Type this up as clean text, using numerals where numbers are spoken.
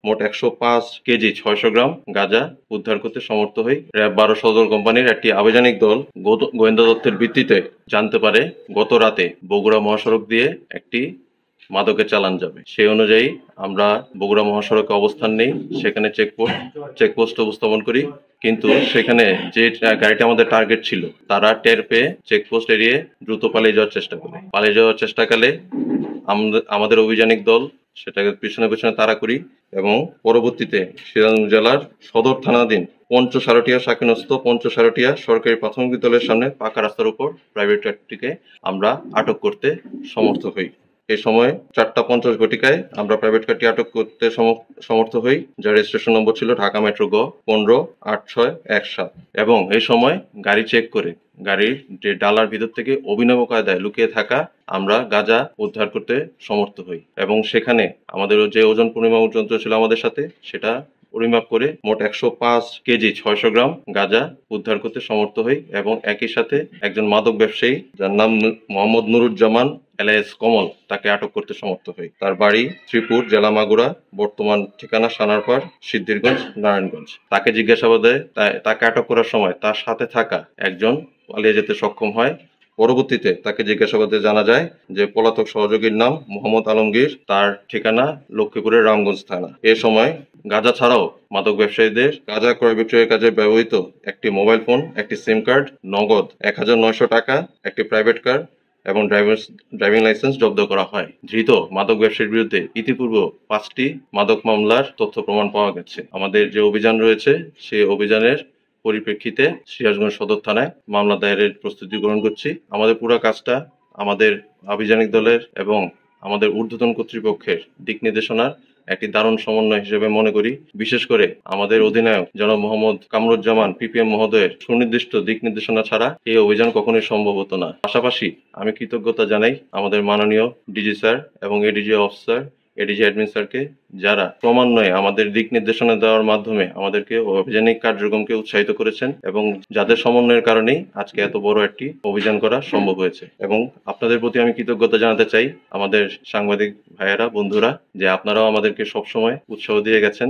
মোট 105 কেজি 600 গ্রাম গাঁজা উদ্ধার করতে সমর্থ হই। র্যাব 12 সদর কোম্পানির একটি আভিযানিক দল গোয়েন্দা তথ্যের ভিত্তিতে জানতে পারে গত রাতে বগুড়া মহাসড়ক দিয়ে একটি মাদকের চালান যাবে। সেই অনুযায়ী আমরা বগুড়া মহাসড়কে অবস্থান নেই, সেখানে চেকপোস্ট উপস্থাপন করি। কিন্তু সেখানে যে গাড়িটা আমাদের টার্গেট ছিল, তারা টের পেয়ে চেকপোস্ট এড়িয়ে দ্রুত পালিয়ে যাওয়ার চেষ্টা করে। পালিয়ে যাওয়ার চেষ্টাকালে আমাদের অভিযানিক দল সেটাকে পিছনে পিছনে তাড়া করি এবং পরবর্তীতে সিরাজগঞ্জ জেলার সদর থানাধীন পঞ্চসারটিয়া শাকিনস্থ পঞ্চসারটিয়া সরকারি প্রাথমিক বিদ্যালয়ের সামনে পাকা রাস্তার উপর প্রাইভেট কারটিকে আমরা আটক করতে সমর্থ হই। এই সময় 4:50 ঘটিকায় আমরা প্রাইভেট কারটি আটক করতে সমর্থ হই, যার রেজিস্ট্রেশন নম্বর ছিল ঢাকা মেট্রো গ 158617 এবং এই সময় গাড়ি চেক করে গাড়ির যে ডালার ভিতর থেকে অভিনব কায়দায় লুকিয়ে থাকা আমরা গাঁজা উদ্ধার করতে সমর্থ হই এবং সেখানে আমাদের যে ওজন পরিমাপ যন্ত্র ছিল আমাদের সাথে, সেটা পরিমাপ করে মোট 105 কেজি 600 গ্রাম গাঁজা উদ্ধার করতে সমর্থ হই এবং একই সাথে একজন মাদক ব্যবসায়ী যার নাম মোহাম্মদ নুরুজ্জামান এলএস কমল, তাকে আটক করতে সমর্থ হই। তার বাড়ি শ্রীপুর, জেলা মাগুরা, বর্তমান ঠিকানা সানারপাড়, সিদ্ধিরগঞ্জ, নারায়ণগঞ্জ। তাকে জিজ্ঞাসাবাদে তাকে আটক করার সময় তার সাথে থাকা একজন পালিয়ে যেতে সক্ষম হয়। পরবর্তীতে তাকে জিজ্ঞাসাবাদে জানা যায় যে পলাতক সহযোগীর নাম মোহাম্মদ আলমগীর, তার ঠিকানা লক্ষ্মীপুরের রামগঞ্জ থানা। এ সময় গাঁজা ছাড়াও মাদক ব্যবসায়ীদের গাঁজা ক্রয় বিক্রয়ের কাজে ব্যবহৃত একটি মোবাইল ফোন, একটি সিম কার্ড, নগদ 1900 টাকা, একটি প্রাইভেট কার এবং ড্রাইভিং লাইসেন্স জব্দ করা হয়। ধৃত মাদক ব্যবসায়ীর বিরুদ্ধে ইতিপূর্বে 5টি মাদক মামলার তথ্য প্রমাণ পাওয়া গেছে। আমাদের যে অভিযান রয়েছে, সেই অভিযানের পরিপ্রেক্ষিতে সিরাজগঞ্জ সদর থানায় মামলা দায়েরের প্রস্তুতি গ্রহণ করছি। আমাদের পুরো কাজটা আমাদের আভিযানিক দলের এবং আমাদের ঊর্ধ্বতন কর্তৃপক্ষের দিক নির্দেশনার একটি দারুণ সমন্বয় হিসেবে মনে করি। বিশেষ করে আমাদের অধিনায়ক জনাব মোহাম্মদ কামরুজ্জামান পিপিএম মহোদয়ের সুনির্দিষ্ট দিক নির্দেশনা ছাড়া এই অভিযান কখনোই সম্ভব হতো না। পাশাপাশি আমি কৃতজ্ঞতা জানাই আমাদের মাননীয় ডিজি স্যার এবং এডিজি অফিসার, এডিজি অ্যাডমিন স্যারকে, যারা ক্রমান্বয়ে আমাদের দিক নির্দেশনা দেওয়ার মাধ্যমে আমাদেরকে অভিযানিক কার্যক্রমকে উৎসাহিত করেছেন এবং যাদের সমন্বয়ের কারণেই আজকে এত বড় একটি অভিযান করা সম্ভব হয়েছে। এবং আপনাদের প্রতি আমি কৃতজ্ঞতা জানাতে চাই, আমাদের সাংবাদিক ভাইয়েরা, বন্ধুরা, যে আপনারাও আমাদেরকে সবসময় উৎসাহ দিয়ে গেছেন।